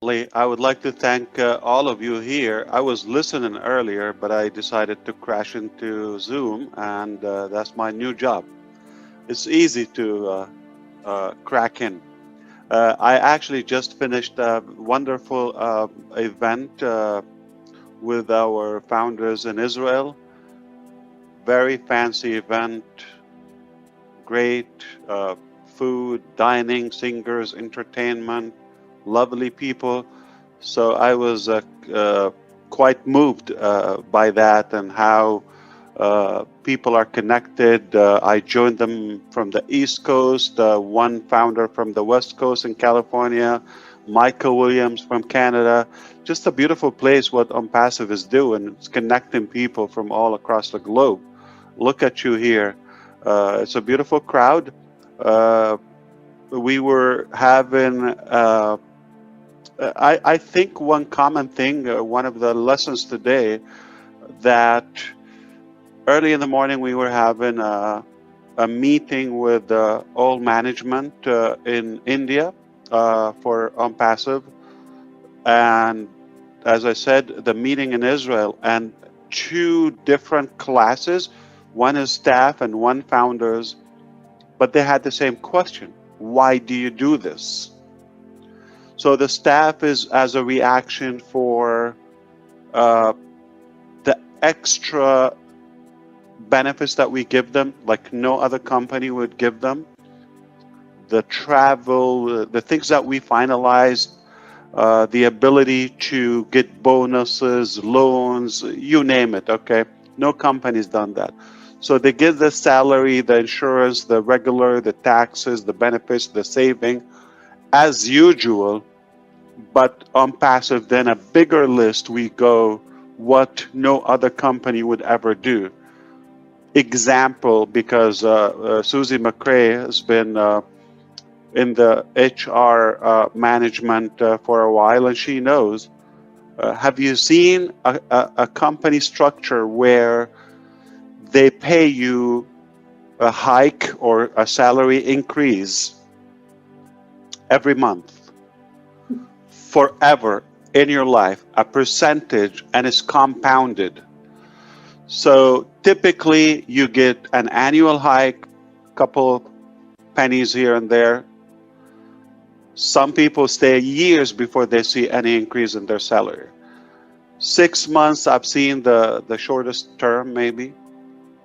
I would like to thank all of you here. I was listening earlier, but I decided to crash into Zoom, and that's my new job. It's easy to crack in. I actually just finished a wonderful event with our founders in Israel. Very fancy event, great food, dining, singers, entertainment, lovely people. So I was quite moved by that and how people are connected. I joined them from the East Coast, one founder from the West Coast in California, Michael Williams from Canada. Just a beautiful place what Unpassive is doing. It's connecting people from all across the globe. Look at you here. It's a beautiful crowd. Uh, we were having I think one common thing, one of the lessons today, that early in the morning we were having a meeting with all management in India for Unpassive. And as I said, the meeting in Israel, and two different classes, one is staff and one founders, but they had the same question. Why do you do this? So the staff is as a reaction for uh, the extra benefits that we give them, like no other company would give them. The travel, the things that we finalized, the ability to get bonuses, loans, you name it, okay? No company's done that. So they give the salary, the insurance, the regular, the taxes, the benefits, the saving, as usual. But on passive, then a bigger list, we go what no other company would ever do. Example, because Susie McRae has been in the HR management for a while, and she knows. Have you seen a company structure where they pay you a hike or a salary increase every month, forever in your life, a percentage, and it's compounded? So typically you get an annual hike, couple pennies here and there. Some people stay years before they see any increase in their salary. 6 months, I've seen the shortest term maybe,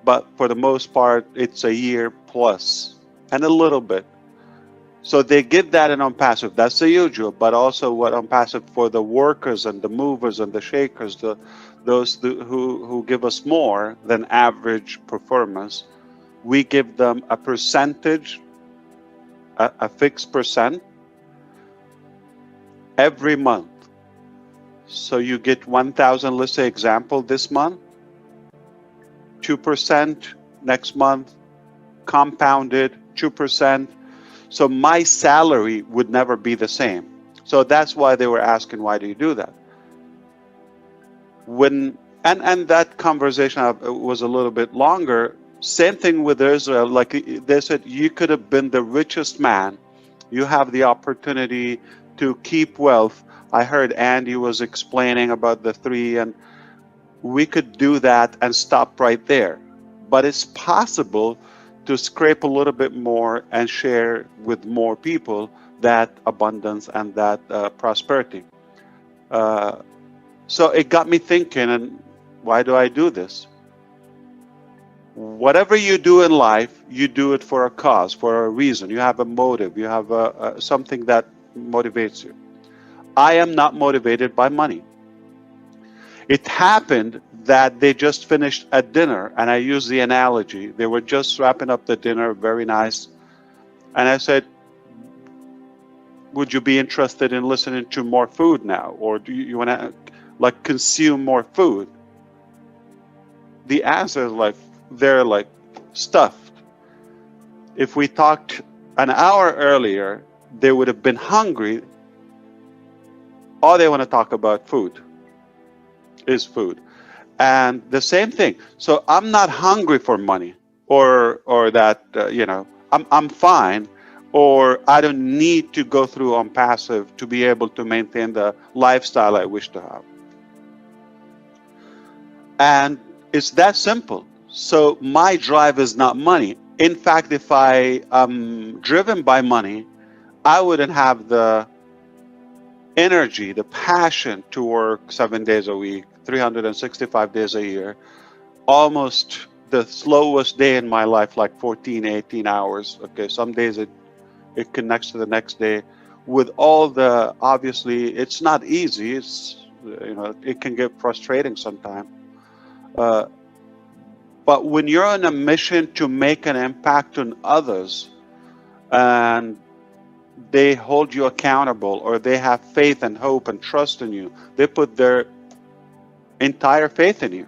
but for the most part, it's a year plus and a little bit. So they get that in Unpassive. That's the usual, but also what Unpassive for the workers and the movers and the shakers, those who give us more than average performance, we give them a percentage, a fixed percent every month. So you get 1,000, let's say example this month, 2% next month, compounded 2%. So my salary would never be the same. So that's why they were asking, why do you do that? And that conversation was a little bit longer. Same thing with Israel. Like they said, you could have been the richest man. You have the opportunity to keep wealth. I heard Andy was explaining about the three, and we could do that and stop right there. But it's possible to scrape a little bit more and share with more people that abundance and that prosperity. Uh, so it got me thinking, and why do I do this? Whatever you do in life, you do it for a cause, for a reason. You have a motive. You have something that motivates you. I am not motivated by money. It happened that they just finished a dinner, and I use the analogy. They were just wrapping up the dinner, very nice. And I said, would you be interested in listening to more food now? Or do you want to like consume more food? The answer is like, they're like stuffed. If we talked an hour earlier, they would have been hungry. All they want to talk about food is food. And the same thing. So I'm not hungry for money or that, I'm fine, or I don't need to go through on passive to be able to maintain the lifestyle I wish to have. And it's that simple. So my drive is not money. In fact, if I am driven by money, I wouldn't have the energy, the passion to work 7 days a week, 365 days a year, almost the slowest day in my life, like 14, 18 hours. Okay, some days it connects to the next day with all the, obviously, it's not easy. It's, it can get frustrating sometimes. But when you're on a mission to make an impact on others and they hold you accountable, or they have faith and hope and trust in you, they put their entire faith in you.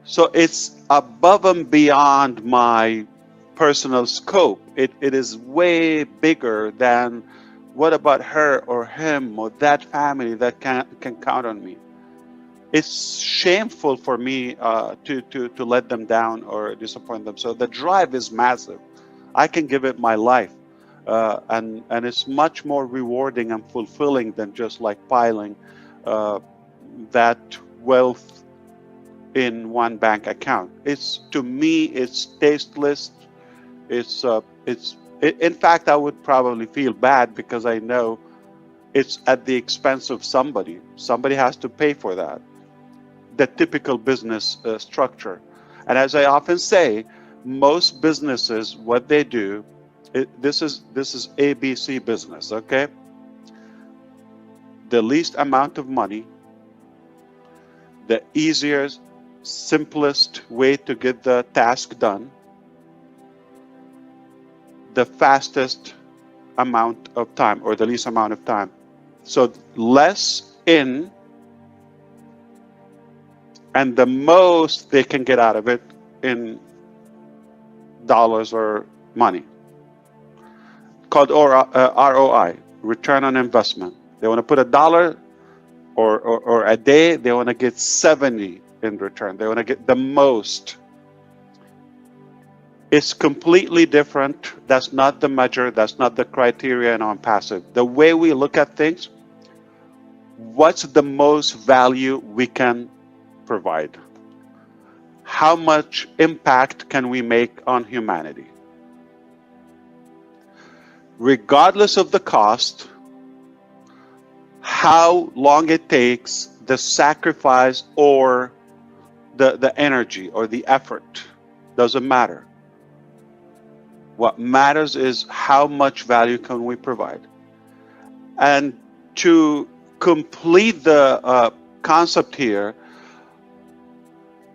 So it's above and beyond my personal scope. It is way bigger than what about her or him or that family that can count on me. It's shameful for me to let them down or disappoint them. So the drive is massive. I can give it my life, and it's much more rewarding and fulfilling than just like piling that wealth in one bank account. It's, to me, it's tasteless. In fact, I would probably feel bad because I know it's at the expense of somebody. Somebody has to pay for that. The typical business structure. And as I often say, most businesses, what they do, this is ABC business, okay? The least amount of money, the easiest, simplest way to get the task done, the fastest amount of time, or the least amount of time. So less in, and the most they can get out of it in dollars or money, called ROI, return on investment. They want to put $1 or a day, they want to get 70 in return. They want to get the most. It's completely different. That's not the measure. That's not the criteria in on passive. The way we look at things, what's the most value we can provide? How much impact can we make on humanity? Regardless of the cost, how long it takes, the sacrifice or the energy or the effort, doesn't matter. What matters is how much value can we provide. And to complete the concept here,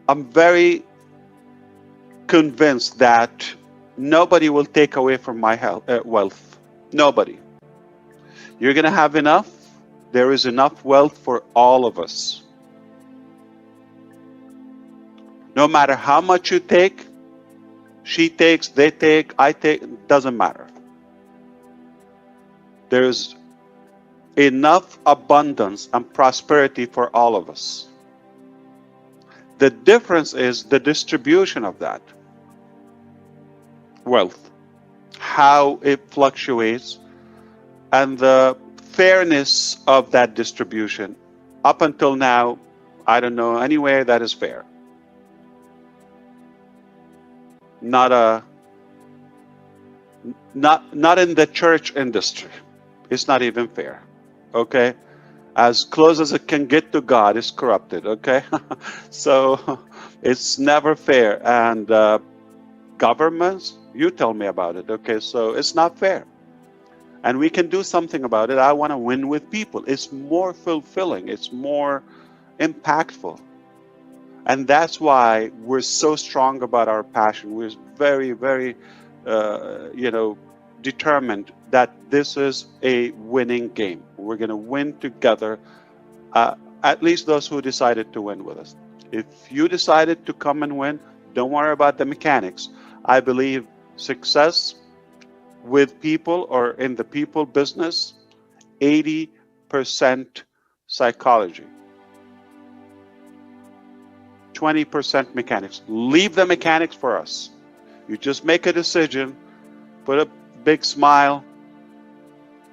I'm very convinced that nobody will take away from my wealth. Nobody. You're going to have enough. There is enough wealth for all of us. No matter how much you take, she takes, they take, I take, doesn't matter. There's enough abundance and prosperity for all of us. The difference is the distribution of that wealth, how it fluctuates, and the fairness of that distribution. Up until now, I don't know anywhere that is fair. Not in the church industry. It's not even fair. Okay? As close as it can get to God is corrupted. Okay? So it's never fair. And governments, you tell me about it. Okay? So it's not fair. And we can do something about it. I want to win with people. It's more fulfilling. It's more impactful. And that's why we're so strong about our passion. We're very, very, determined that this is a winning game. We're going to win together, at least those who decided to win with us. If you decided to come and win, don't worry about the mechanics. I believe success with people or in the people business, 80% psychology. 20% mechanics. Leave the mechanics for us. You just make a decision Put a big smile.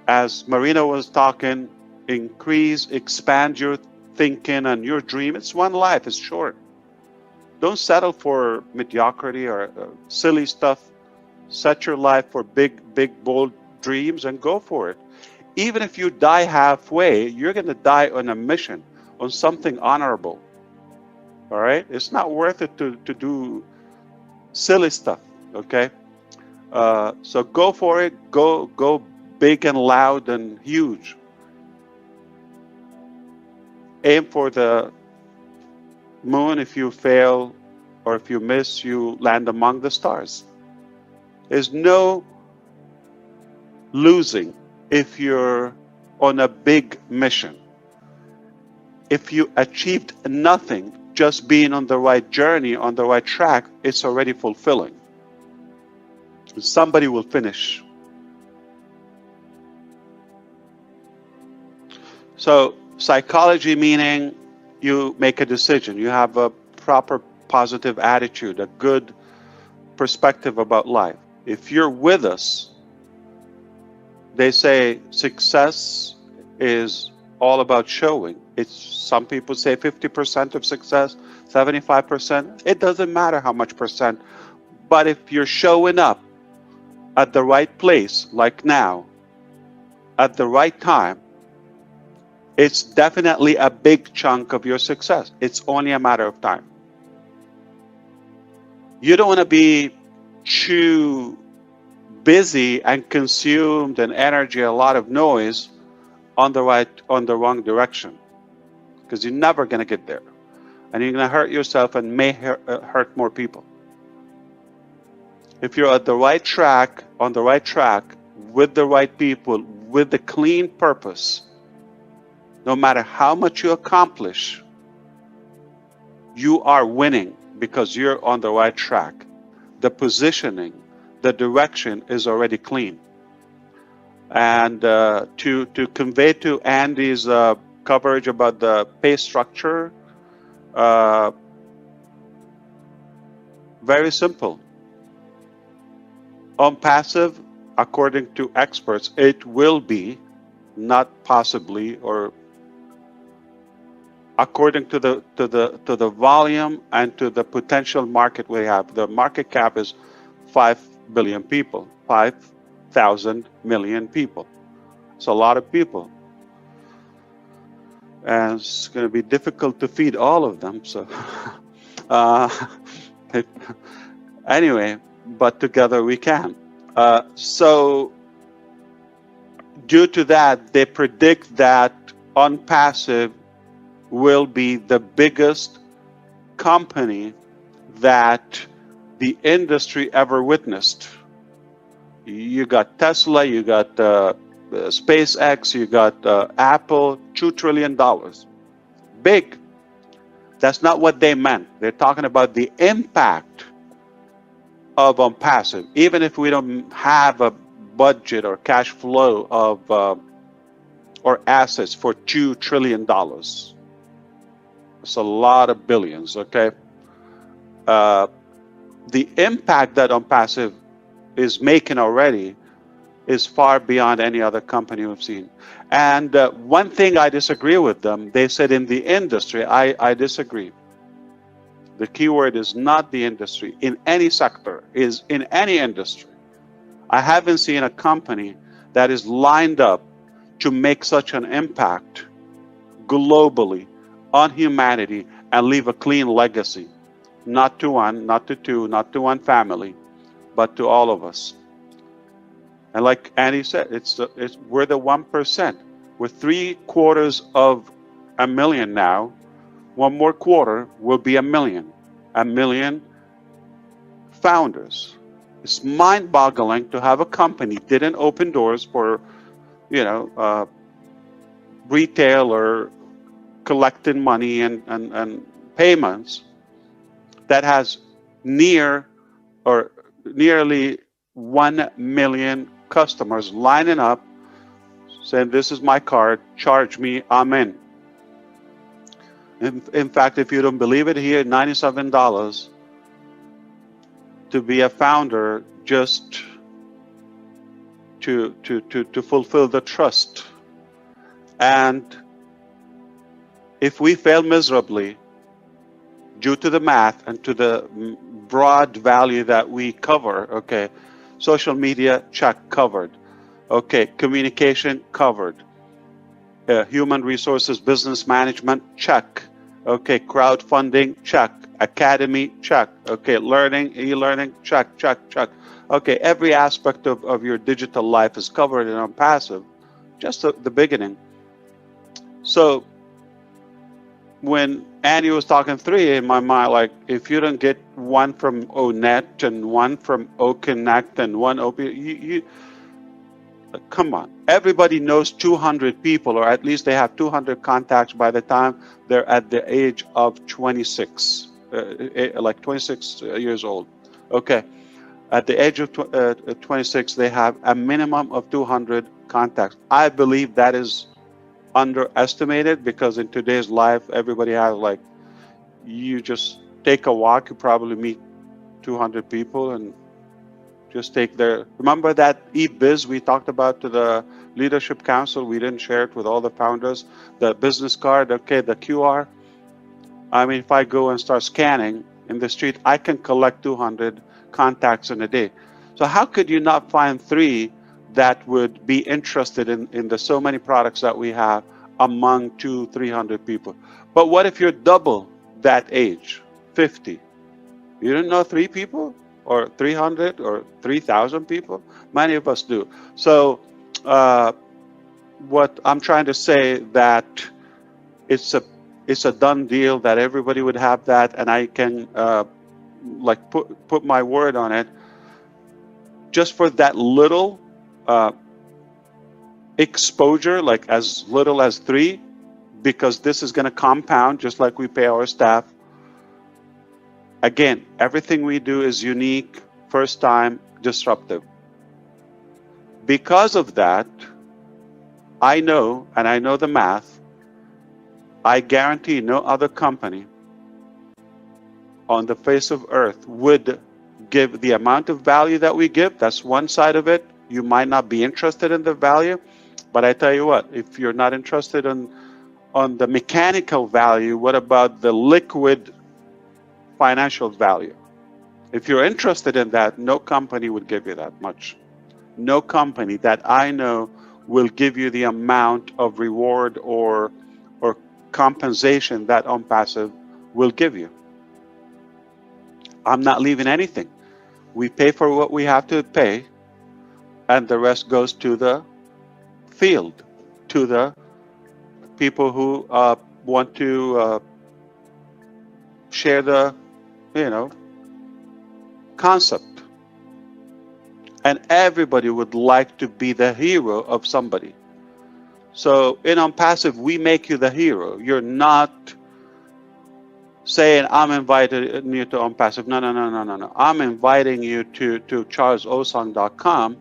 As Marina was talking, increase, expand your thinking and your dream. It's one life, it's short. Don't settle for mediocrity or silly stuff. Set your life for big, bold dreams and go for it. Even if you die halfway, you're going to die on a mission, on something honorable. All right? It's not worth it to do silly stuff, okay? So go for it. Go big and loud and huge. Aim for the moon. If you fail or if you miss, you land among the stars. There's no losing if you're on a big mission. If you achieved nothing, just being on the right journey, on the right track, it's already fulfilling. Somebody will finish. So psychology meaning you make a decision. You have a proper positive attitude, a good perspective about life. If you're with us, they say success is all about showing. It's some people say 50% of success, 75%. It doesn't matter how much percent. But if you're showing up at the right place, like now, at the right time, it's definitely a big chunk of your success. It's only a matter of time. You don't want to be too busy and consumed in energy, a lot of noise on the wrong direction, because you're never going to get there, and you're going to hurt yourself and may hurt more people. If you're at the right track, on the right track, with the right people, with the clean purpose, no matter how much you accomplish, you are winning because you're on the right track. The positioning, the direction is already clean. And to convey to Andy's coverage about the pay structure, very simple. On passive, according to experts, it will be, not possibly, or according to the volume and to the potential market we have. The market cap is 5 billion people, 5,000 million people. It's a lot of people, and it's going to be difficult to feed all of them. So anyway, but together we can. So due to that, they predict that on passive will be the biggest company that the industry ever witnessed. You got Tesla, you got SpaceX, you got Apple, $2 trillion. Big. That's not what they meant. They're talking about the impact of on passive. Even if we don't have a budget or cash flow of or assets for $2 trillion. It's a lot of billions, okay? The impact that on passive is making already is far beyond any other company we've seen. And one thing I disagree with them, they said in the industry, I disagree. The key word is not the industry. In any sector, is in any industry. I haven't seen a company that is lined up to make such an impact globally on humanity and leave a clean legacy. Not to one, not to two, not to one family, but to all of us. And like Andy said, we're the 1%. We're 750,000 now. One more quarter will be 1 million. 1 million founders. It's mind-boggling to have a company didn't open doors for, retail or collecting money and payments, that has nearly 1 million customers lining up saying, this is my card, charge me, I'm in. In fact, if you don't believe it, here, $97 to be a founder, just to fulfill the trust. And if we fail miserably due to the math and to the broad value that we cover, okay, social media, check, covered. Okay, communication, covered. Human resources, business management, check. Okay, crowdfunding, check. Academy, check. Okay, learning, e-learning, check, check, check. Okay, every aspect of your digital life is covered in OnPassive, just the beginning. So when Annie was talking 3, in my mind, like, if you don't get one from ONET and one from OConnect and one OP, you come on. Everybody knows 200 people, or at least they have 200 contacts by the time they're at the age of 26, like 26 years old. Okay. At the age of 26, they have a minimum of 200 contacts. I believe that is underestimated, because in today's life, everybody has, like, you just take a walk, you probably meet 200 people and just take their, remember that e-biz we talked about to the leadership council? We didn't share it with all the founders, the business card, okay, the QR. I mean, if I go and start scanning in the street, I can collect 200 contacts in a day. So how could you not find 3 that would be interested in the so many products that we have among 200-300 people? But what if you're double that age, 50? You don't know 3 people or 300 or 3,000 people? Many of us do. So what I'm trying to say, that it's a done deal, that everybody would have that, and I can like put my word on it, just for that little exposure, like as little as 3, because this is going to compound just like we pay our staff. Again, everything we do is unique, first time, disruptive. Because of that, I know, and I know the math, I guarantee no other company on the face of earth would give the amount of value that we give. That's one side of it. You might not be interested in the value, but I tell you what, if you're not interested on the mechanical value, what about the liquid financial value? If you're interested in that, no company would give you that much. No company that I know will give you the amount of reward or compensation that OnPassive will give you. I'm not leaving anything. We pay for what we have to pay, and the rest goes to the field, to the people who want to share the, concept. And everybody would like to be the hero of somebody. So in OnPassive, we make you the hero. You're not saying, I'm inviting you to OnPassive. No. I'm inviting you to charlesosong.com.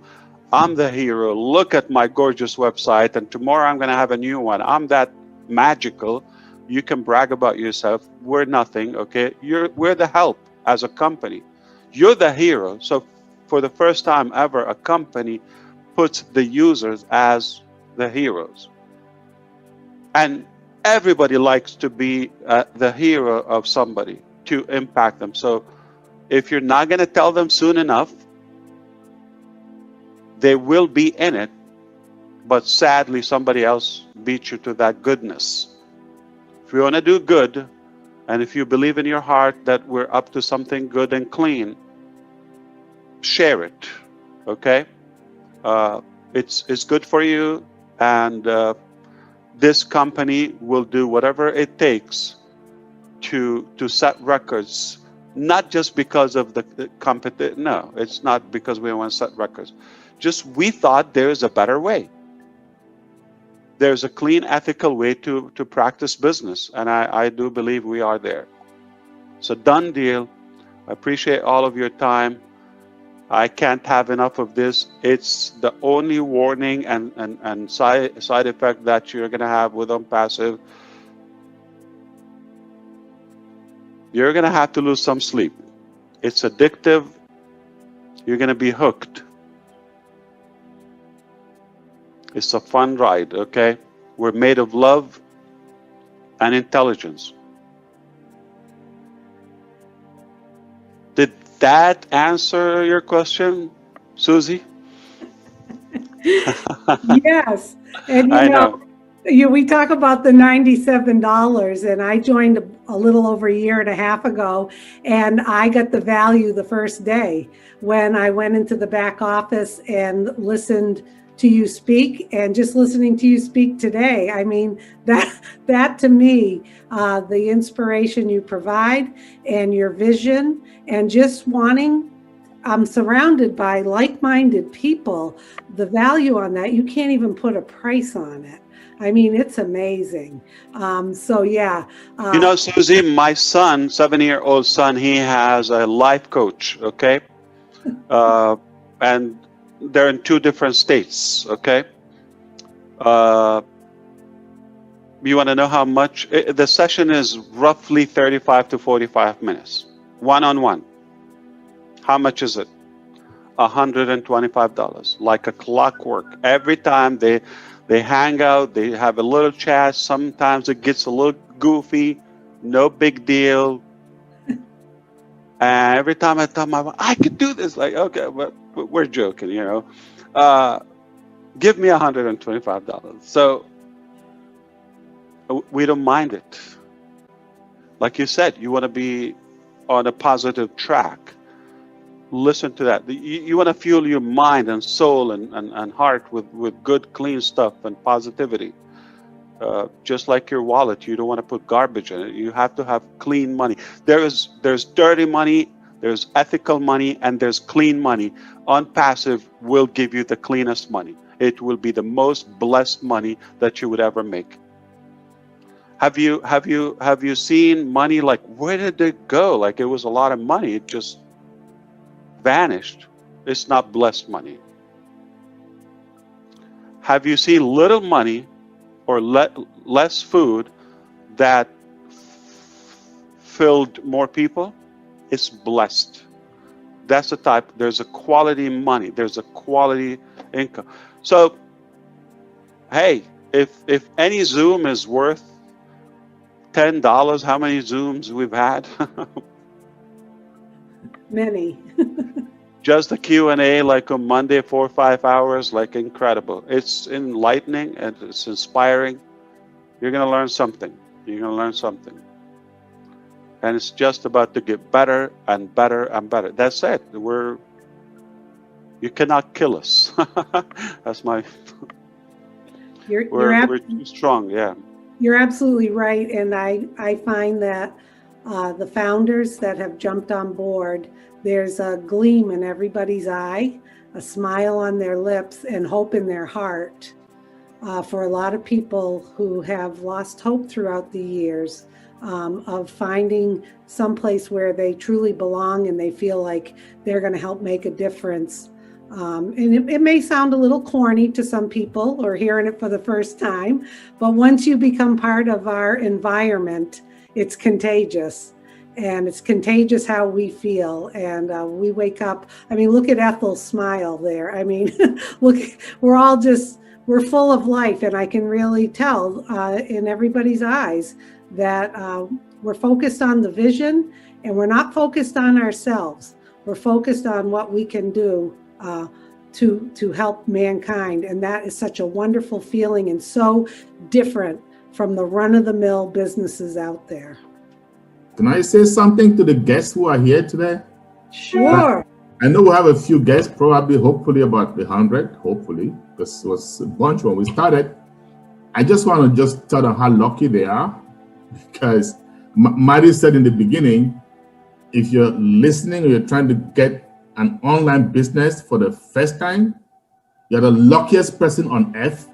I'm the hero. Look at my gorgeous website, and tomorrow I'm going to have a new one. I'm that magical. You can brag about yourself. We're nothing, okay? We're the help as a company. You're the hero. So for the first time ever, a company puts the users as the heroes. And everybody likes to be the hero of somebody, to impact them. So if you're not going to tell them soon enough, they will be in it, but sadly somebody else beat you to that goodness. If you want to do good, and if you believe in your heart that we're up to something good and clean, share it, okay? It's good for you, and this company will do whatever it takes to set records, not just because of the competition. No, it's not because we want to set records. Just we thought there's a better way. There's a clean, ethical way to practice business, and I do believe we are there. It's a done deal. I appreciate all of your time. I can't have enough of this. It's the only warning and side effect that you're going to have with OnPassive. You're going to have to lose some sleep. It's addictive. You're going to be hooked. It's a fun ride, okay? We're made of love and intelligence. Did that answer your question, Susie? Yes. And I know. we talk about the $97, and I joined a little over a year and a half ago, and I got the value the first day when I went into the back office and listened to you speak, and just listening to you speak today. I mean, that to me, the inspiration you provide and your vision and just wanting, I'm surrounded by like-minded people. The value on that, you can't even put a price on it. I mean, it's amazing. So yeah. You know, Susie, my son, 7-year-old son, he has a life coach, okay? And they're in 2 different states, okay? You want to know how much? The session is roughly 35 to 45 minutes, one-on-one. How much is it? $125, like a clockwork. Every time they hang out, they have a little chat. Sometimes it gets a little goofy, no big deal. And every time I tell my wife, I could do this, like, okay, but we're joking, you know. Give me $125. So we don't mind it. Like you said, you want to be on a positive track. Listen to that. You want to fuel your mind and soul and heart with good, clean stuff and positivity. Just like your wallet, you don't want to put garbage in it. You have to have clean money. There's dirty money, there's ethical money, and there's clean money. On passive will give you the cleanest money. It will be the most blessed money that you would ever make. Have you seen money, like, where did it go? Like, it was a lot of money, it just vanished. It's not blessed money. Have you seen little money or less food that filled more people? It's blessed. That's the type. There's a quality money. There's a quality income. So, hey, if any Zoom is worth $10, how many Zooms we've had? Many. Just the Q&A, like on Monday, 4 or 5 hours, like, incredible. It's enlightening and it's inspiring. You're going to learn something. You're going to learn something. And it's just about to get better and better and better. That's it. You cannot kill us. That's my... We're too strong, yeah. You're absolutely right. And I find that the founders that have jumped on board, there's a gleam in everybody's eye, a smile on their lips, and hope in their heart. For a lot of people who have lost hope throughout the years, of finding someplace where they truly belong and they feel like they're going to help make a difference. And it may sound a little corny to some people or hearing it for the first time, but once you become part of our environment, it's contagious. And it's contagious how we feel. And we wake up. I mean, look at Ethel's smile there. I mean, look, we're full of life. And I can really tell in everybody's eyes that we're focused on the vision, and we're not focused on ourselves. We're focused on what we can do to help mankind. And that is such a wonderful feeling and so different from the run-of-the-mill businesses out there. Can I say something to the guests who are here today? Sure. I know we have a few guests, probably, hopefully about 100, hopefully, because it was a bunch when we started. I just want to just tell them how lucky they are, because Mari said in the beginning, if you're listening or you're trying to get an online business for the first time, you're the luckiest person on earth,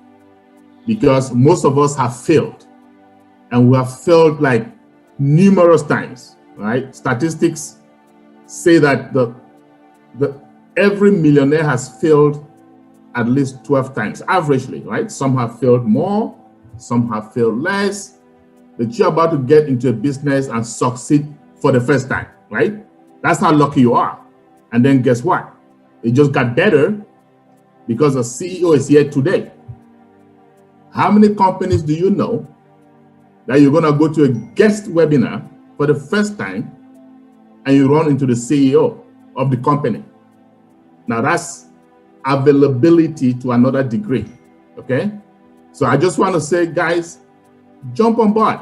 because most of us have failed, and we have failed like numerous times, right? Statistics say that every millionaire has failed at least 12 times, averagely, right? Some have failed more, some have failed less, but you're about to get into a business and succeed for the first time, right? That's how lucky you are. And then guess what? It just got better because the CEO is here today. How many companies do you know that you're going to go to a guest webinar for the first time and you run into the CEO of the company? Now that's availability to another degree, okay? So I just want to say, guys, jump on board.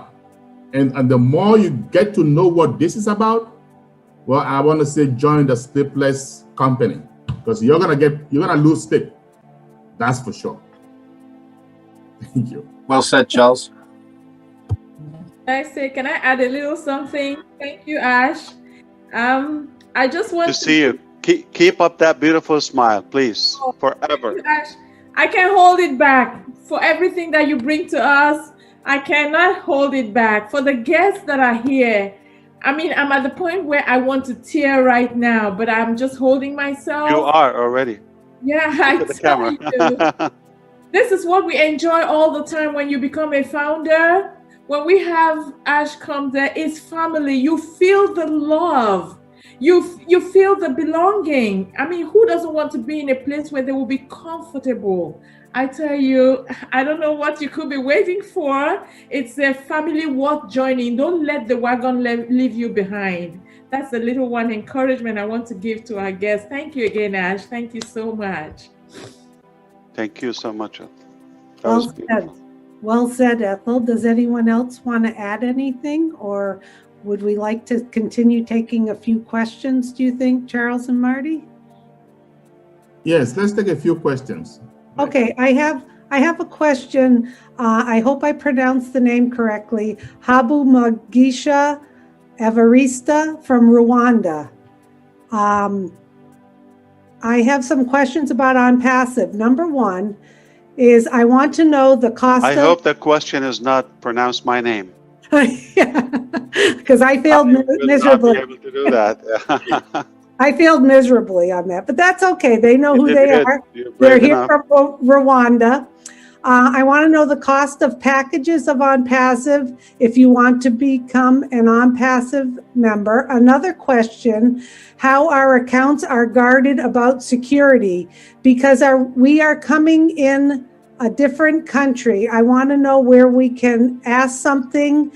And the more you get to know what this is about, well, I want to say join the sleepless company, because you're gonna lose sleep. That's for sure. Thank you. Well said, Charles. Can I add a little something? Thank you, Ash. I just want to see you. Keep up that beautiful smile, please, forever. You, Ash. I can't hold it back for everything that you bring to us. I cannot hold it back. For the guests that are here, I mean, I'm at the point where I want to tear right now, but I'm just holding myself. You are already. Yeah, I tell you. This is what we enjoy all the time when you become a founder. When we have Ash come there, it's family. You feel the love. You feel the belonging. I mean, who doesn't want to be in a place where they will be comfortable? I tell you, I don't know what you could be waiting for. It's a family worth joining. Don't let the wagon leave you behind. That's a little one encouragement I want to give to our guests. Thank you again, Ash. Thank you so much. Thank you so much. Well said. Well said, Ethel. Does anyone else want to add anything, or would we like to continue taking a few questions, do you think, Charles and Marty? Yes, let's take a few questions. Okay, I have a question. I hope I pronounced the name correctly. Habu Magisha Evarista from Rwanda. I have some questions about OnPassive. Number one is I want to know the cost I hope the question is not pronounce my name. Yeah, because I failed miserably. Not be able to do that. I failed miserably on that, but that's okay. They know who they are. They're They're here from Rwanda. I want to know the cost of packages of OnPassive if you want to become an OnPassive member. Another question, how our accounts are guarded about security, because we are coming in a different country. I want to know where we can ask something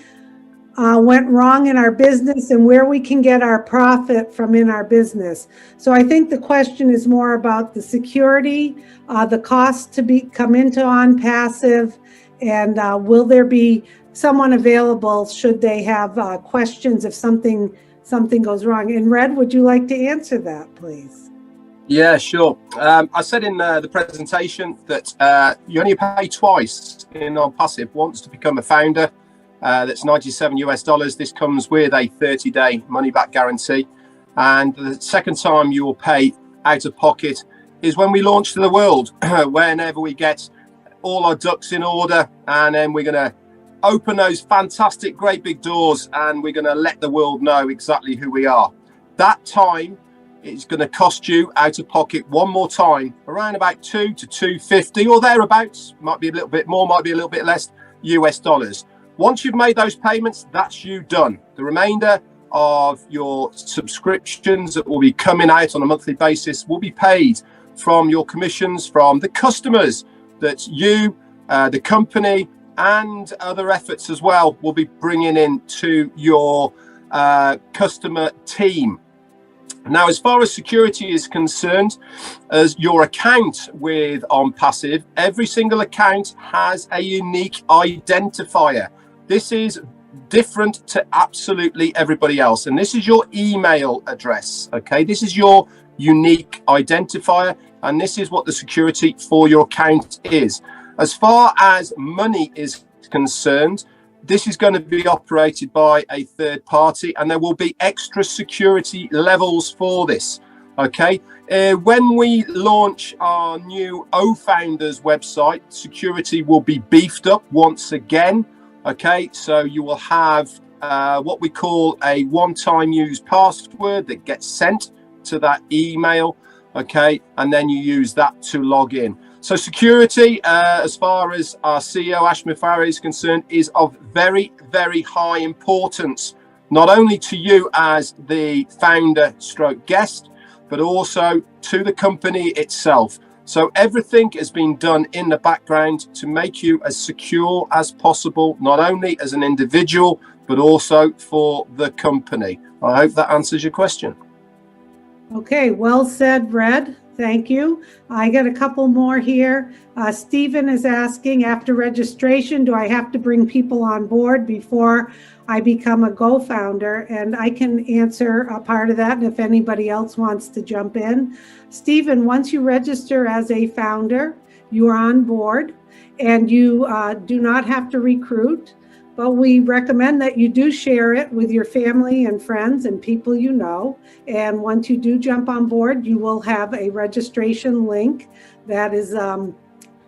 went wrong in our business and where we can get our profit from in our business. So I think the question is more about the security, the cost to come into OnPassive, and will there be someone available should they have questions if something goes wrong. And Red, would you like to answer that, please? Yeah, sure. I said in the presentation that you only pay twice in OnPassive. Once to become a founder, that's $97 US. This comes with a 30-day money-back guarantee. And the second time you will pay out of pocket is when we launch to the world, whenever we get all our ducks in order, and then we're going to open those fantastic, great big doors, and we're going to let the world know exactly who we are. That time, it's going to cost you out of pocket one more time around about $200 to $250 or thereabouts. Might be a little bit more, might be a little bit less US dollars. Once you've made those payments, that's you done. The remainder of your subscriptions that will be coming out on a monthly basis will be paid from your commissions from the customers that you, the company, and other efforts as well will be bringing in to your customer team. Now, as far as security is concerned, as your account with OnPassive, every single account has a unique identifier. This is different to absolutely everybody else. And this is your email address. Okay, this is your unique identifier. And this is what the security for your account is. As far as money is concerned, this is going to be operated by a third party, and there will be extra security levels for this. Okay, when we launch our new OFounders website, security will be beefed up once again. Okay, so you will have what we call a one-time use password that gets sent to that email. Okay, and then you use that to log in. So security, as far as our CEO ASH MUFAREH is concerned, is of very, very high importance, not only to you as the founder stroke guest, but also to the company itself. So everything has been done in the background to make you as secure as possible, not only as an individual, but also for the company. I hope that answers your question. Okay, well said, Red. Thank you. I got a couple more here. Stephen is asking, after registration, do I have to bring people on board before I become a Go-founder? And I can answer a part of that, and if anybody else wants to jump in. Stephen, once you register as a founder, you are on board, and you do not have to recruit. But we recommend that you do share it with your family and friends and people you know. And once you do jump on board, you will have a registration link that is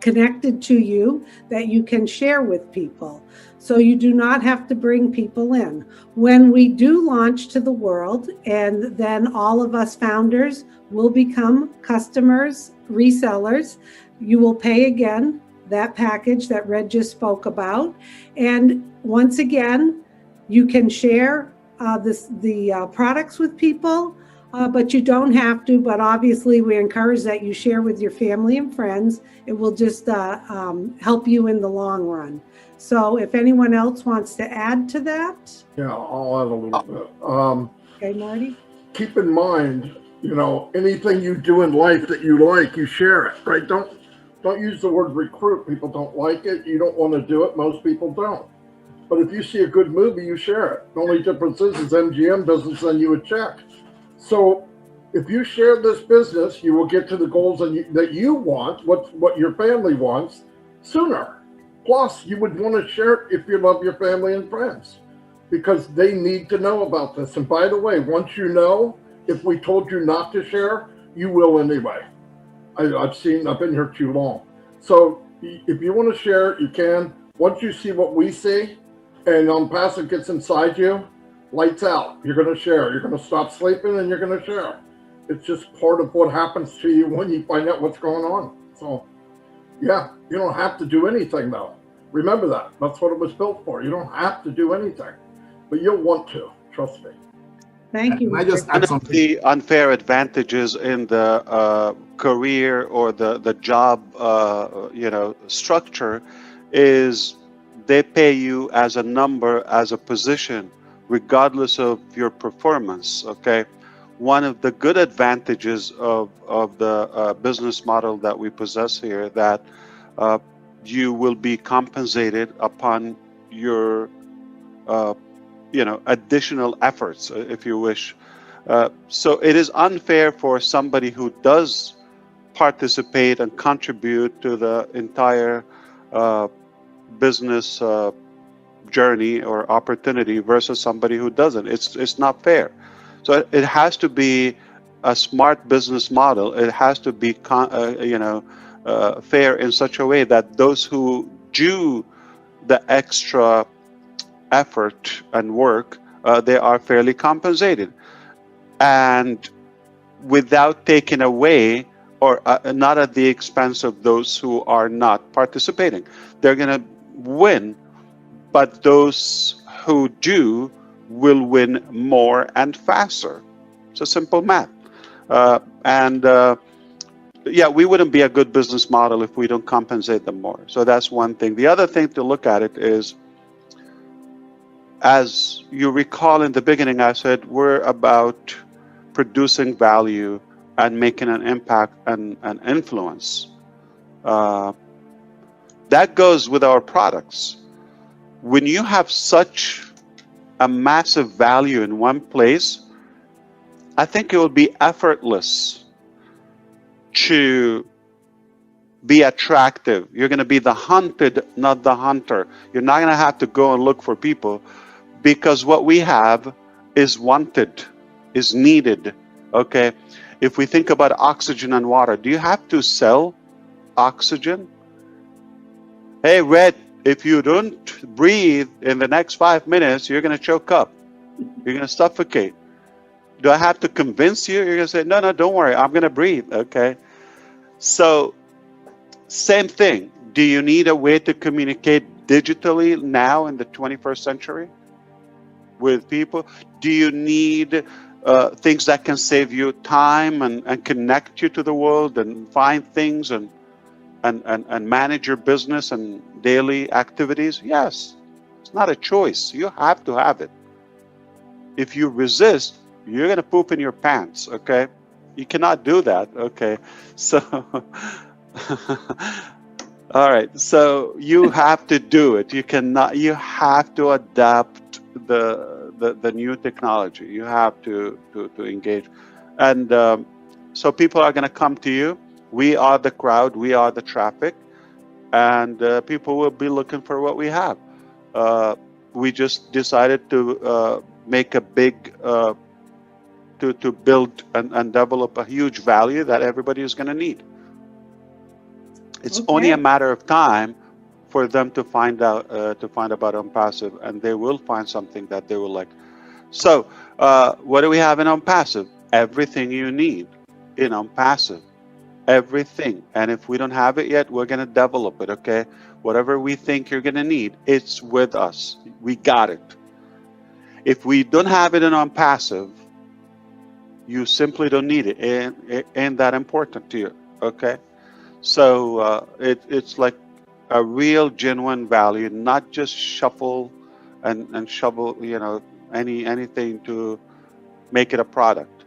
connected to you that you can share with people. So you do not have to bring people in. When we do launch to the world, and then all of us founders will become customers, resellers, you will pay again that package that Red just spoke about. And once again, you can share the products with people, but you don't have to. But obviously, we encourage that you share with your family and friends. It will just help you in the long run. So if anyone else wants to add to that. Yeah, I'll add a little bit. Okay, Marty? Keep in mind, anything you do in life that you like, you share it, right? Don't use the word recruit. People don't like it. You don't want to do it. Most people don't. But if you see a good movie, you share it. The only difference is MGM doesn't send you a check. So if you share this business, you will get to the goals that you want, what your family wants, sooner. Plus, you would want to share it if you love your family and friends, because they need to know about this. And by the way, once you know, if we told you not to share, you will anyway. I've been here too long. So if you want to share it, you can. Once you see what we see, and passive gets inside you, lights out. You're going to share. You're going to stop sleeping and you're going to share. It's just part of what happens to you when you find out what's going on. So, yeah, you don't have to do anything, though. Remember that. That's what it was built for. You don't have to do anything, but you'll want to. Trust me. Thank you. Can I just add One of something? the unfair advantages in the career or the job, structure is they pay you as a number, as a position, regardless of your performance. Okay, one of the good advantages of the business model that we possess here, that you will be compensated upon your additional efforts, if you wish. So it is unfair for somebody who does participate and contribute to the entire business journey or opportunity versus somebody who doesn't. It's not fair. So it has to be a smart business model. It has to be fair in such a way that those who do the extra effort and work, they are fairly compensated, and without taking away or not at the expense of those who are not participating. They're going to win, but those who do will win more and faster. It's a simple math. We wouldn't be a good business model if we don't compensate them more. So that's one thing. The other thing to look at it is, as you recall in the beginning, I said we're about producing value and making an impact and an influence. That goes with our products. When you have such a massive value in one place, I think it will be effortless to be attractive. You're going to be the hunted, not the hunter. You're not going to have to go and look for people, because what we have is wanted, is needed. Okay, if we think about oxygen and water, do you have to sell oxygen? Hey, Red, if you don't breathe in the next 5 minutes, you're going to choke up. You're going to suffocate. Do I have to convince you? You're going to say, no, don't worry, I'm going to breathe. Okay. So, same thing. Do you need a way to communicate digitally now in the 21st century with people? Do you need things that can save you time and connect you to the world and find things and manage your business and daily activities, yes, it's not a choice. You have to have it. If you resist, you're going to poop in your pants, okay? You cannot do that, okay? So, all right, so you have to do it. You cannot, you have to adapt the new technology. You have to engage. And so people are going to come to you. We are the crowd, we are the traffic, and people will be looking for what we have. We just decided to make a big, to build and develop a huge value that everybody is going to need. It's only a matter of time for them to find out, about OnPassive, and they will find something that they will like. So, what do we have in OnPassive? Everything you need in OnPassive. Everything. And if we don't have it yet, we're going to develop it, okay? Whatever we think you're going to need, it's with us. We got it. If we don't have it in OnPassive, you simply don't need it. It ain't that important to you, okay? So it's like a real genuine value, not just shuffle and shovel, you know, anything to make it a product.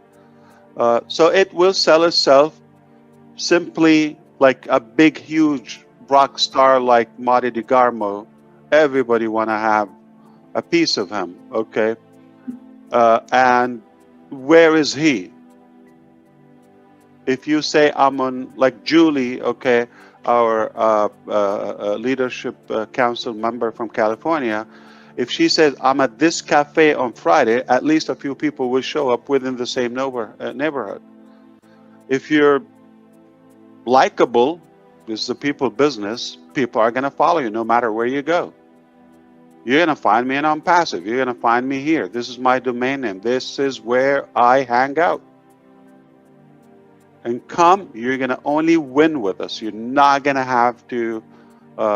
So it will sell itself. Simply like a big, huge rock star like Marty DeGarmo, everybody want to have a piece of him, okay? And where is he? If you say I'm on, like Julie, okay, our leadership council member from California, if she says I'm at this cafe on Friday, at least a few people will show up within the same neighborhood. If you're likable, this is a people business, people are going to follow you no matter where you go. You're going to find me in OnPassive. You're going to find me here. This is my domain name. This is where I hang out. And come, you're going to only win with us. You're not going to have to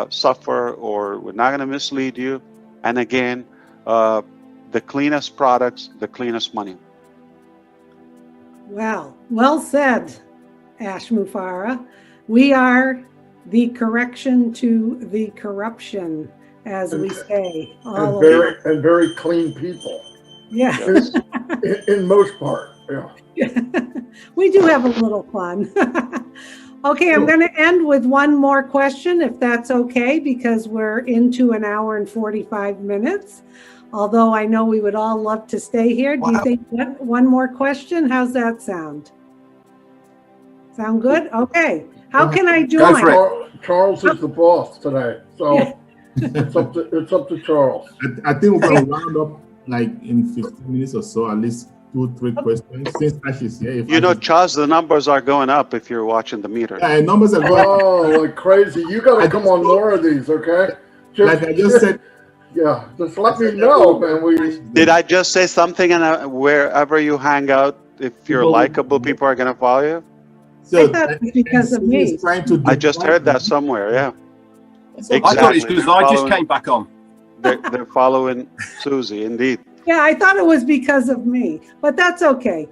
suffer, or we're not going to mislead you. And again, the cleanest products, the cleanest money. Wow, well said, ASH MUFAREH. We are the correction to the corruption, as we say. And very clean people. Yeah. In most part, yeah. We do have a little fun. Okay, I'm going to end with one more question, if that's okay, because we're into an hour and 45 minutes. Although I know we would all love to stay here. Do you think one more question? How's that sound? Sound good? Okay. How can I join? Charles is the boss today, so it's up to Charles. I think we're going to round up like in 15 minutes or so, at least 2-3 questions. Since Ash is here, you know, Charles, the numbers are going up if you're watching the meter. Yeah, numbers are going up. Oh, like crazy! You got to come on more of these, okay? Like I just said. Yeah, just let me know, man. Did I just say something? And wherever you hang out, if you're likable, people are going to follow you. So I thought it was because of me. I just heard that somewhere. Yeah. Exactly. I thought it's because I just came back on. They're following Susie, indeed. Yeah, I thought it was because of me, but that's okay.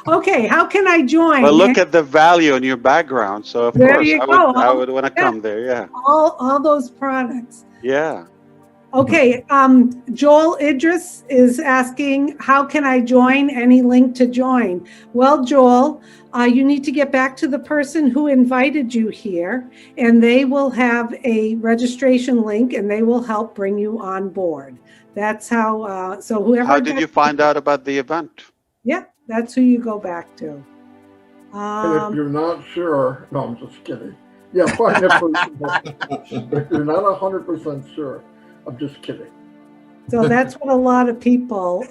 Okay, how can I join? Well, look at the value in your background. So of there course, you I would want to come there. Yeah. All those products. Yeah. Okay, Joel Idris is asking, how can I join? Any link to join? Well, Joel, you need to get back to the person who invited you here, and they will have a registration link, and they will help bring you on board. That's how, so whoever— How did you find out about the event? Yeah, that's who you go back to. And if you're not sure, no, I'm just kidding. Yeah, find that person. If you're not 100% sure, I'm just kidding. So that's what a lot of people,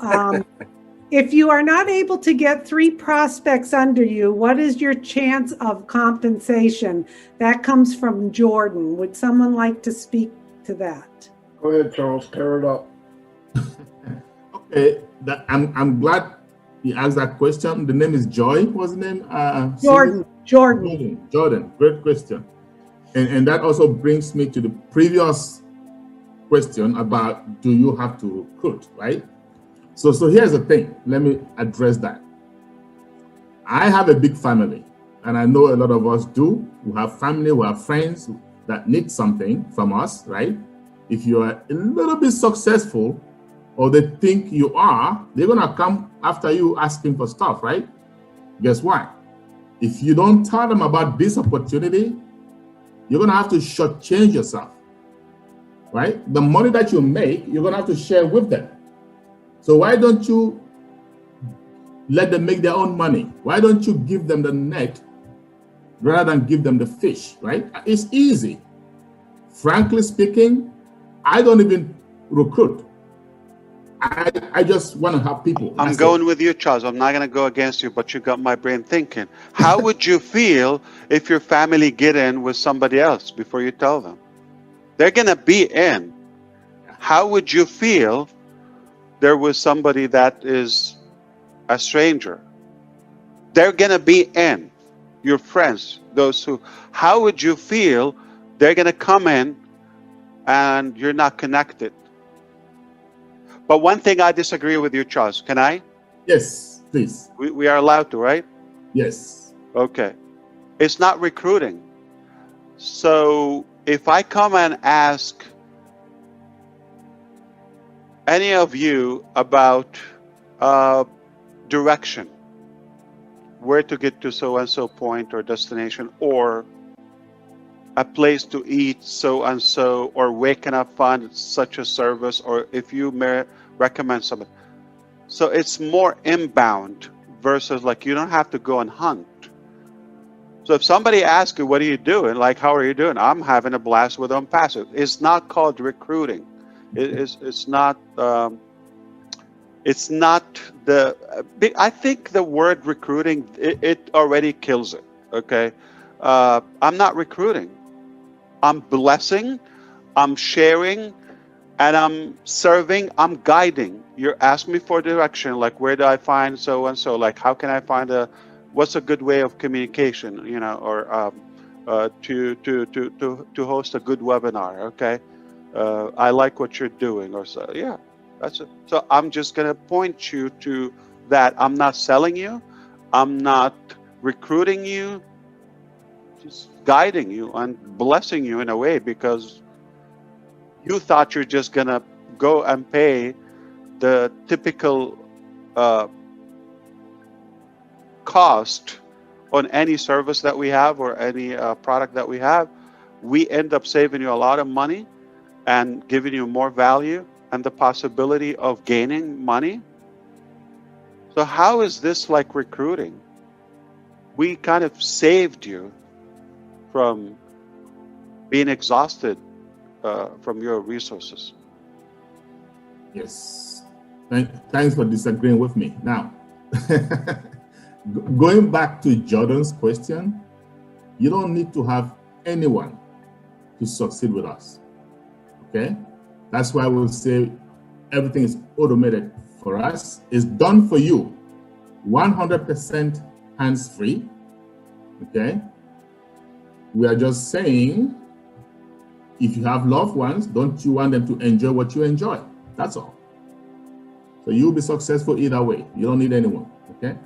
if you are not able to get 3 prospects under you, what is your chance of compensation? That comes from Jordan. Would someone like to speak to that? Go ahead, Charles, tear it up. Okay, I'm glad you asked that question. The name is Joy. What's the name? Jordan. Great question. And that also brings me to the previous question about, do you have to recruit, right? So here's the thing. Let me address that. I have a big family, and I know a lot of us do. We have family, we have friends that need something from us, right? If you are a little bit successful, or they think you are, they're gonna come after you asking for stuff, right? Guess what? If you don't tell them about this opportunity, you're gonna have to shortchange yourself, right? The money that you make, you're gonna have to share with them. So why don't you let them make their own money? Why don't you give them the net rather than give them the fish, right? It's easy. Frankly speaking, I don't even recruit. I just want to have people. I'm going with you, Charles. I'm not going to go against you, but you got my brain thinking. How would you feel if your family get in with somebody else before you tell them? They're going to be in. How would you feel there was somebody that is a stranger? They're going to be in. Your friends, those who, how would you feel they're going to come in and you're not connected? But one thing I disagree with you, Charles. Can I? Yes, please. We are allowed to, right? Yes. Okay. It's not recruiting. So if I come and ask any of you about direction, where to get to so-and-so point or destination, or a place to eat so-and-so, or where can I find such a service, or if you may recommend something. So it's more inbound versus like you don't have to go and hunt. So if somebody asks you, what are you doing? Like, how are you doing? I'm having a blast with Unpassive. It's not called recruiting. It's not the, I think the word recruiting, it already kills it, okay? I'm not recruiting. I'm blessing, I'm sharing, and I'm serving, I'm guiding. You're asking me for direction, like where do I find so-and-so? Like how can I find what's a good way of communication, you know, or to host a good webinar, okay? I like what you're doing, or so, yeah, that's it. So I'm just gonna point you to that. I'm not selling you, I'm not recruiting you, just guiding you and blessing you in a way, because you thought you're just gonna go and pay the typical cost on any service that we have or any product that we have. We end up saving you a lot of money and giving you more value and the possibility of gaining money. So how is this like recruiting? We kind of saved you from being exhausted from your resources. Yes. Thanks for disagreeing with me. Now, going back to Jordan's question, you don't need to have anyone to succeed with us. Okay? That's why we'll say everything is automated for us. It's done for you. 100% hands-free. Okay? We are just saying, if you have loved ones, don't you want them to enjoy what you enjoy? That's all. So you'll be successful either way. You don't need anyone, okay?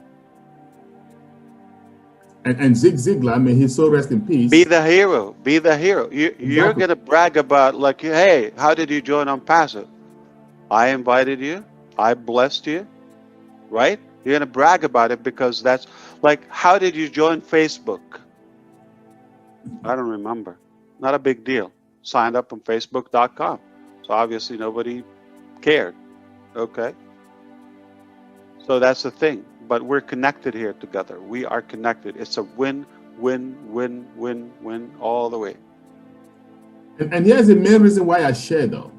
And Zig Ziglar, may his soul rest in peace. Be the hero. Be the hero. You're going to brag about, like, hey, how did you join Unpassive? I invited you. I blessed you, right? You're going to brag about it because that's like, how did you join Facebook? I don't remember. Not a big deal. Signed up on Facebook.com. So obviously nobody cared. Okay. So that's the thing. But we're connected here together. We are connected. It's a win, win, win, win, win all the way. And here's the main reason why I share though.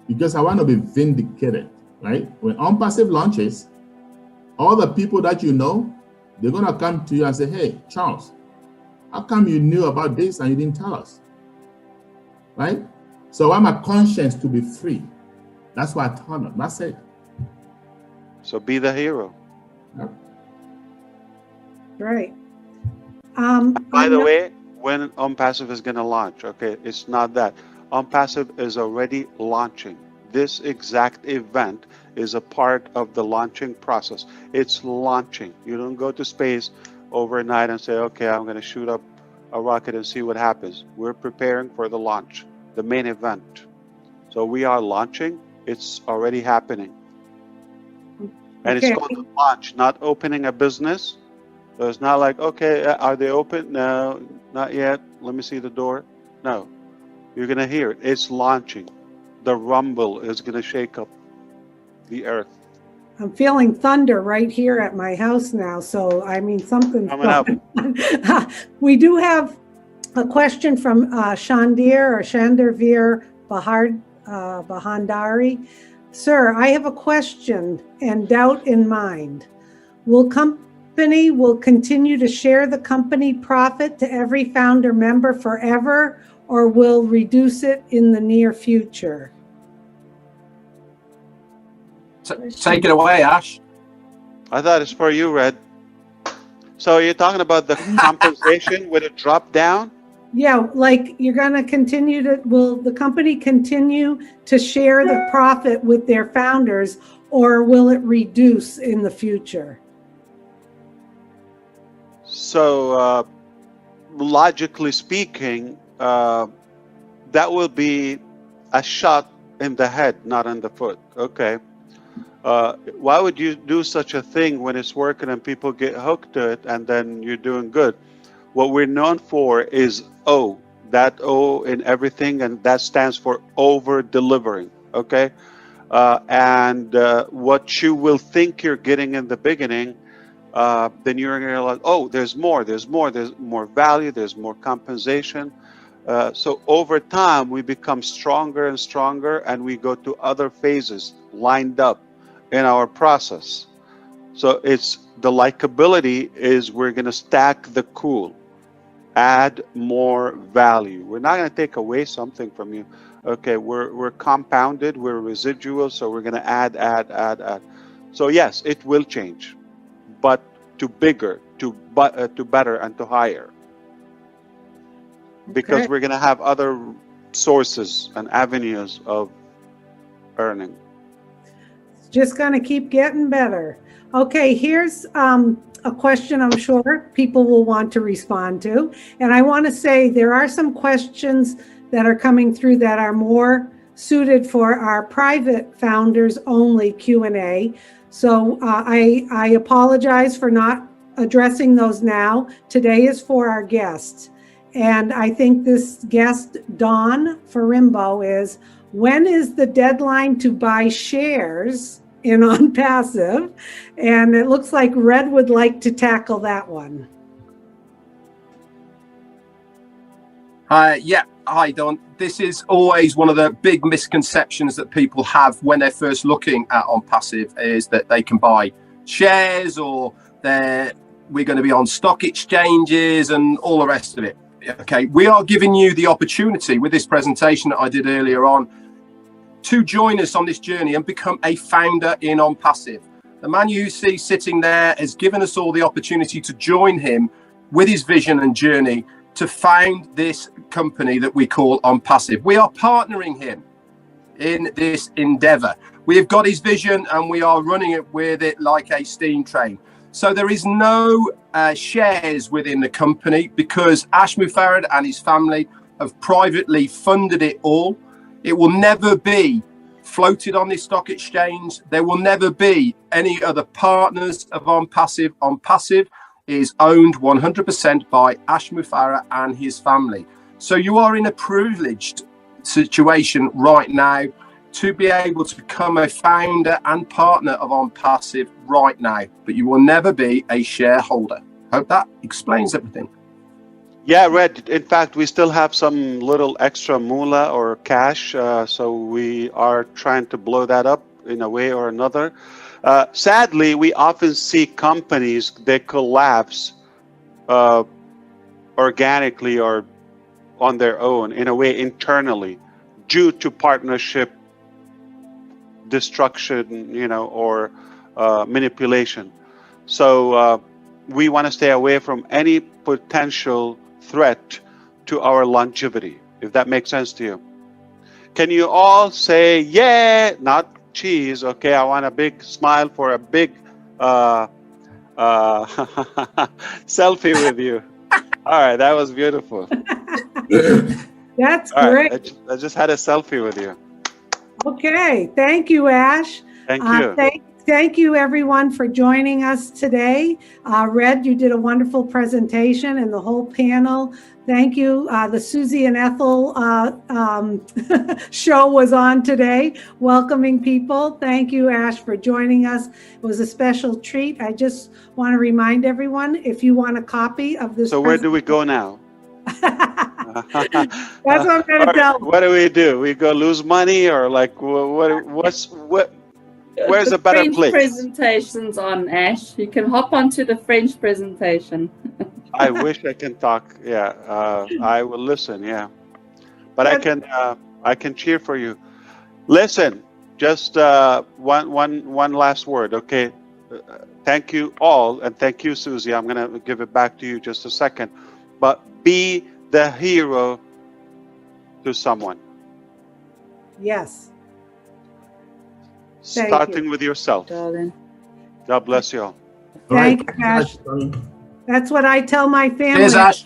Because I want to be vindicated, right? When Unpassive launches, all the people that you know, they're going to come to you and say, hey, Charles, how come you knew about this and you didn't tell us? Right? So I want my conscience to be free. That's why I tell them. That's it. So be the hero. Yep. Right. By the way, when Unpassive is going to launch, okay, it's not that. Unpassive is already launching this exact event is a part of the launching process. It's launching. You don't go to space overnight and say, okay, I'm going to shoot up a rocket and see what happens. We're preparing for the launch, the main event. So we are launching. It's already happening. And Okay. it's called a launch, not opening a business. So it's not like, okay, are they open? No, not yet. Let me see the door. No, you're going to hear it. It's launching. The rumble is going to shake up the earth. I'm feeling thunder right here at my house now. So, I mean, something's Coming up. We do have a question from Shandarveer Bahandari. Sir, I have a question and doubt in mind. Will company continue to share the company profit to every founder member forever, or will reduce it in the near future? Take it away, Ash. I thought it's for you, Red. So you're talking about the compensation with a drop down? Yeah, like you're going to continue to, will the company continue to share the profit with their founders, or will it reduce in the future? So logically speaking, that will be a shot in the head, not in the foot. Okay. Why would you do such a thing when it's working and people get hooked to it and then you're doing good? What we're known for is O, that O in everything, and that stands for over delivering. Okay. And what you will think you're getting in the beginning, then you're going to like, oh, there's more value, there's more compensation. So over time, we become stronger and stronger, and we go to other phases lined up in our process. So it's the likability is we're going to stack the cool, add more value. We're not going to take away something from you. Okay, we're compounded, we're residual, so we're going to add. So yes, it will change, but to bigger, to better, and to higher. Because Okay. we're going to have other sources and avenues of earning. It's just going to keep getting better. Okay, here's a question I'm sure people will want to respond to. And I want to say there are some questions that are coming through that are more suited for our private founders only Q&A. So I apologize for not addressing those now. Today is for our guests. And I think this guest, Dawn Farimbo, is, when is the deadline to buy shares in OnPassive? And it looks like Red would like to tackle that one. Yeah, hi, Dawn. This is always one of the big misconceptions that people have when they're first looking at OnPassive, is that they can buy shares, or we're going to be on stock exchanges and all the rest of it. Okay, we are giving you the opportunity with this presentation that I did earlier on to join us on this journey and become a founder in OnPassive. The man you see sitting there has given us all the opportunity to join him with his vision and journey to found this company that we call OnPassive. We are partnering him in this endeavor. We have got his vision and we are running it with it like a steam train. So there is no shares within the company, because ASH MUFAREH and his family have privately funded it all. It will never be floated on this stock exchange. There will never be any other partners of OnPassive. OnPassive is owned 100% by ASH MUFAREH and his family. So you are in a privileged situation right now to be able to become a founder and partner of OnPassive right now, but you will never be a shareholder. Hope that explains everything. Yeah, Red. In fact, we still have some little extra moolah or cash, so we are trying to blow that up in a way or another. Sadly, we often see companies, they collapse organically or on their own, in a way internally, due to partnership destruction, or manipulation. So we want to stay away from any potential threat to our longevity, if that makes sense to you. can you all say, yeah, not cheese, okay? I want a big smile for a big selfie with you. All right, that was beautiful. That's All great. right, I just had a selfie with you. Okay, thank you, Ash. Thank you. Thank you, everyone, for joining us today. Red, you did a wonderful presentation, and the whole panel. Thank you. The Susie and Ethel show was on today, welcoming people. Thank you, Ash, for joining us. It was a special treat. I just want to remind everyone, if you want a copy of this. So where do we go now? That's what I'm going to tell them. What do? We go lose money, or like where's a better French place? presentations on, Ash. You can hop onto the French presentation. I wish I can talk. Yeah, I will listen. Yeah, but I can cheer for you. Listen, just one last word, okay? Thank you all, and thank you, Susie. I'm gonna give it back to you just a second, but be the hero to someone. Yes. Starting with yourself. Darling. God bless you all. Thank you, Ash. That's what I tell my family. Cheers, Ash.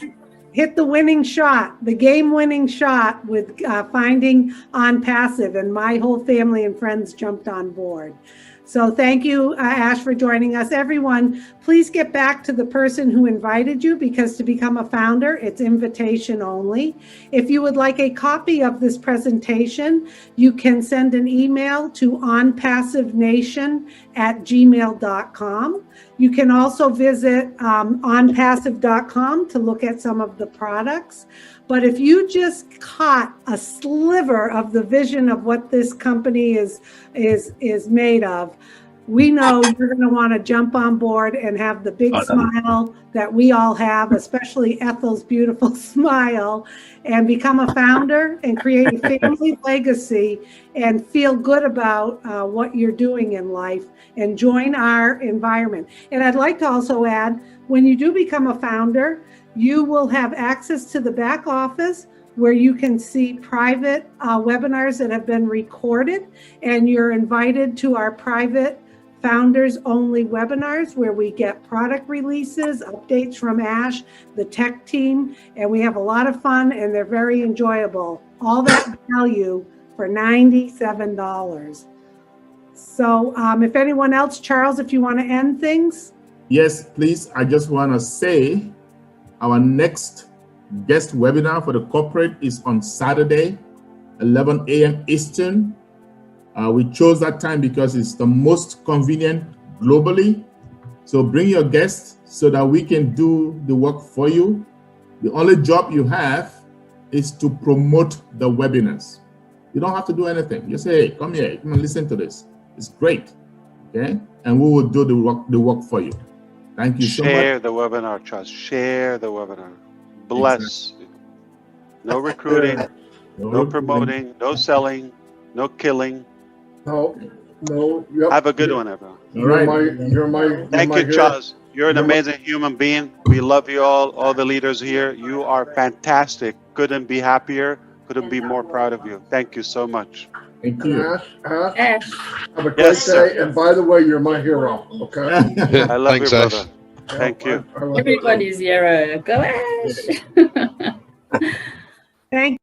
Hit the winning shot, the game-winning shot with finding On Passive, and my whole family and friends jumped on board. So thank you, Ash, for joining us. Everyone, please get back to the person who invited you, because to become a founder, it's invitation only. If you would like a copy of this presentation, you can send an email to onpassivenation@gmail.com. You can also visit onpassive.com to look at some of the products. But if you just caught a sliver of the vision of what this company is made of, we know you're going to want to jump on board and have the big smile that we all have, especially Ethel's beautiful smile, and become a founder and create a family legacy and feel good about what you're doing in life and join our environment. And I'd like to also add, when you do become a founder, you will have access to the back office where you can see private webinars that have been recorded, and you're invited to our private founders only webinars where we get product releases, updates from Ash, the tech team, and we have a lot of fun and they're very enjoyable. All that value for $97. So if anyone else, Charles, if you want to end things. Yes, please. I just want to say our next guest webinar for the corporate is on Saturday, 11 a.m. Eastern. We chose that time because it's the most convenient globally. So bring your guests so that we can do the work for you. The only job you have is to promote the webinars. You don't have to do anything. Just say, hey, come here, come and listen to this. It's great, okay? And we will do the work for you. Thank you so much. Share the webinar, Charles. Share the webinar. Bless. Exactly. No recruiting, no promoting, no selling, no killing. No. Yep. Have a good one, everyone. All right. Thank you, Charles. You're an amazing human being. We love you all the leaders here. You are fantastic. Couldn't be happier. Couldn't be more proud of you. Thank you so much. Thank you. Ash, have a great day. And by the way, you're my hero. Okay. I love Thanks, you, Ash. brother. Thank you. Everybody's hero. Go Ash. Thank